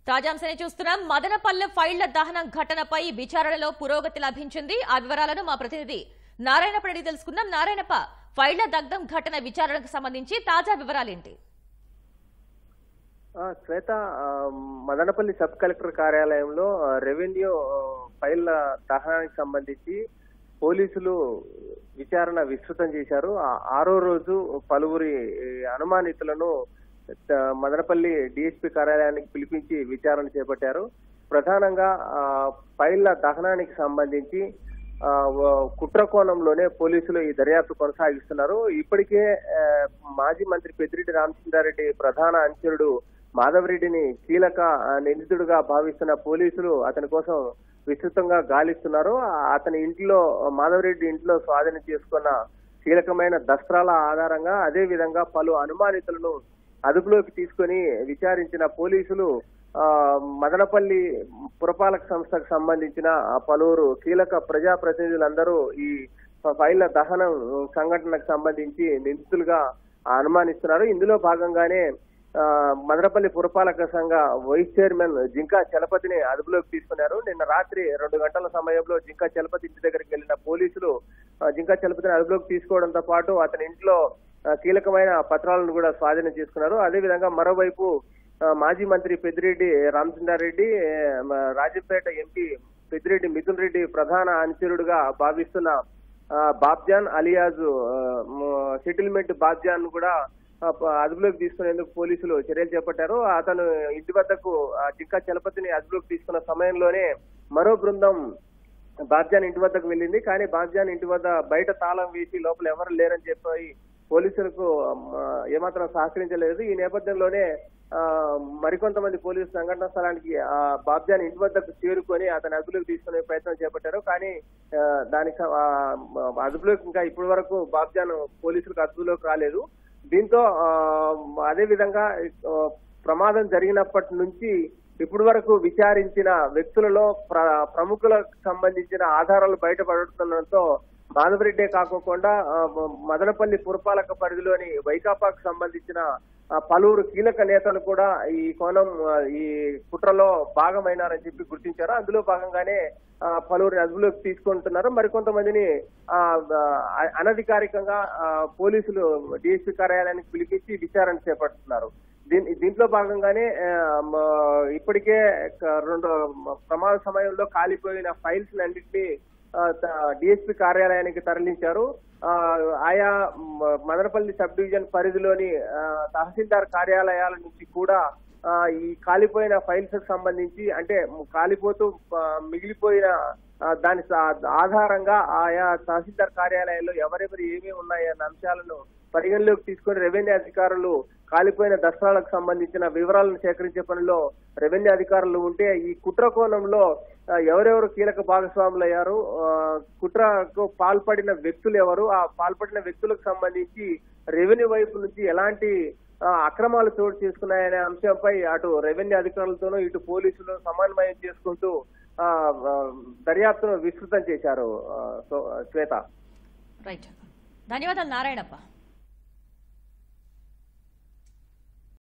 తాజాంశనే చూస్తున్నాం. మదనపల్లె ఫైళ్ల దహనం ఘటనపై విచారణలో పురోగతి లభించింది. ఆ వివరాలను మా ప్రతినిధి నారాయణప్ప అడిగి తెలుసుకుందాం. నారాయణప్ప, ఫైళ్ల దగ్ధం ఘటన విచారణకు సంబంధించి తాజా వివరాలేంటి? శ్వేత, మదనపల్లి సబ్ కలెక్టర్ కార్యాలయంలో రెవెన్యూ ఫైళ్ల దహనానికి సంబంధించి పోలీసులు విచారణ విస్తృతం చేశారు. ఆరో రోజు పలువురి అనుమానితులను మదనపల్లి డిఎస్పీ కార్యాలయానికి పిలిపించి విచారణ చేపట్టారు. ప్రధానంగా ఫైళ్ల దహనానికి సంబంధించి కుట్రకోణంలోనే పోలీసులు ఈ దర్యాప్తు కొనసాగిస్తున్నారు. ఇప్పటికే మాజీ మంత్రి పెద్దిరెడ్డి రామచంద్రారెడ్డి ప్రధాన అనుచరుడు మాధవరెడ్డిని కీలక నిందితుడిగా భావిస్తున్న పోలీసులు అతని కోసం విస్తృతంగా గాలిస్తున్నారు. అతని ఇంట్లో, మాధవరెడ్డి ఇంట్లో స్వాధీనం చేసుకున్న కీలకమైన దస్త్రాల ఆధారంగా అదే విధంగా పలు అనుమానితులను అదుపులోకి తీసుకొని విచారించిన పోలీసులు మదనపల్లి పురపాలక సంస్థకు సంబంధించిన పలువురు కీలక ప్రజాప్రతినిధులందరూ ఈ ఫైళ్ల దహనం సంఘటనకు సంబంధించి నిందితులుగా అనుమానిస్తున్నారు. ఇందులో భాగంగానే మదనపల్లి పురపాలక సంఘ వైస్ చైర్మన్ జింకా చలపతిని అదుపులోకి తీసుకున్నారు. నిన్న రాత్రి 2 గంటల సమయంలో జింకా చలపతి ఇంటి దగ్గరికి వెళ్లిన పోలీసులు జింకా చలపతిని అదుపులోకి తీసుకోవడంతో పాటు అతని ఇంట్లో కీలకమైన పత్రాలను కూడా స్వాధీనం చేసుకున్నారు. అదేవిధంగా మరోవైపు మాజీ మంత్రి పెద్దిరెడ్డి రామచంద్రారెడ్డి, రాజంపేట ఎంపీ పెద్దిరెడ్డి మిథున్ రెడ్డి ప్రధాన అనుచరుడుగా భావిస్తున్న బాబ్జాన్ అలియాజ్ సెటిల్మెంట్ బాబ్జాన్ కూడా అదుపులోకి తీసుకునేందుకు పోలీసులు చర్యలు చేపట్టారు. అతను ఇంటి వద్దకు జింకా చలపతిని అదుపులోకి తీసుకున్న సమయంలోనే మరో బృందం బాబ్జాన్ ఇంటి వద్దకు వెళ్ళింది. కానీ బాబ్జాన్ ఇంటి వద్ద బయట తాళం వేసి లోపల ఎవరు లేరని చెప్పి పోలీసులకు ఏమాత్రం సహకరించలేదు. ఈ నేపథ్యంలోనే మరికొంతమంది పోలీసు సంఘటన స్థలానికి బాబ్జాన్ ఇంటి వద్దకు చేరుకొని అతని అదుపులోకి తీసుకునే ప్రయత్నం చేపట్టారు. కానీ దానికి అదుపులోకి ఇంకా ఇప్పటి వరకు బాబ్జాన్ పోలీసులకు అదుపులోకి రాలేదు. దీంతో అదే విధంగా ప్రమాదం జరిగినప్పటి నుంచి ఇప్పటి వరకు విచారించిన వ్యక్తులలో ప్రముఖులకు సంబంధించిన ఆధారాలు బయటపడుతుండటంతో మాధవరెడ్డే కాకోకుండా మదనపల్లి పురపాలక పరిధిలోని వైకాపాకు సంబంధించిన పలువురు కీలక నేతలు కూడా ఈ కోణం, ఈ కుట్రలో భాగమైనారని చెప్పి గుర్తించారు. అందులో భాగంగానే పలువురిని అదుపులోకి తీసుకుంటున్నారు. మరికొంతమందిని అనధికారికంగా పోలీసులు డిఎస్పీ కార్యాలయానికి పిలిపించి విచారణ చేపడుతున్నారు. దీంట్లో భాగంగానే ఇప్పటికే 2 ప్రమాద సమయంలో కాలిపోయిన ఫైల్స్ అన్నింటినీ డిఎస్పీ కార్యాలయానికి తరలించారు. ఆయా మదనపల్లి సబ్ డివిజన్ పరిధిలోని తహసీల్దార్ కార్యాలయాల నుంచి కూడా ఈ కాలిపోయిన ఫైల్స్ కు సంబంధించి, అంటే కాలిపోతూ మిగిలిపోయిన దాని ఆధారంగా ఆయా తహసీల్దార్ కార్యాలయాల్లో ఎవరెవరు ఏమేమి ఉన్నాయన్న అంశాలను పరిగణలోకి తీసుకొని రెవెన్యూ అధికారులు కాలిపోయిన దస్త్రాలకు సంబంధించిన వివరాలను సేకరించే పనిలో రెవెన్యూ అధికారులు ఉంటే, ఈ కుట్ర కోణంలో ఎవరెవరు కీలక భాగస్వాములు అయ్యారు, కుట్రకు పాల్పడిన వ్యక్తులు ఎవరు, ఆ పాల్పడిన వ్యక్తులకు సంబంధించి రెవెన్యూ వైపు నుంచి ఎలాంటి అక్రమాలు చోటు చేసుకున్నాయనే అంశంపై అటు రెవెన్యూ అధికారులతోనూ ఇటు పోలీసులు సమన్వయం చేసుకుంటూ దర్యాప్తును విస్తృతం చేశారు. శ్వేత, రైట్, ధన్యవాదాలు నారాయణప్ప.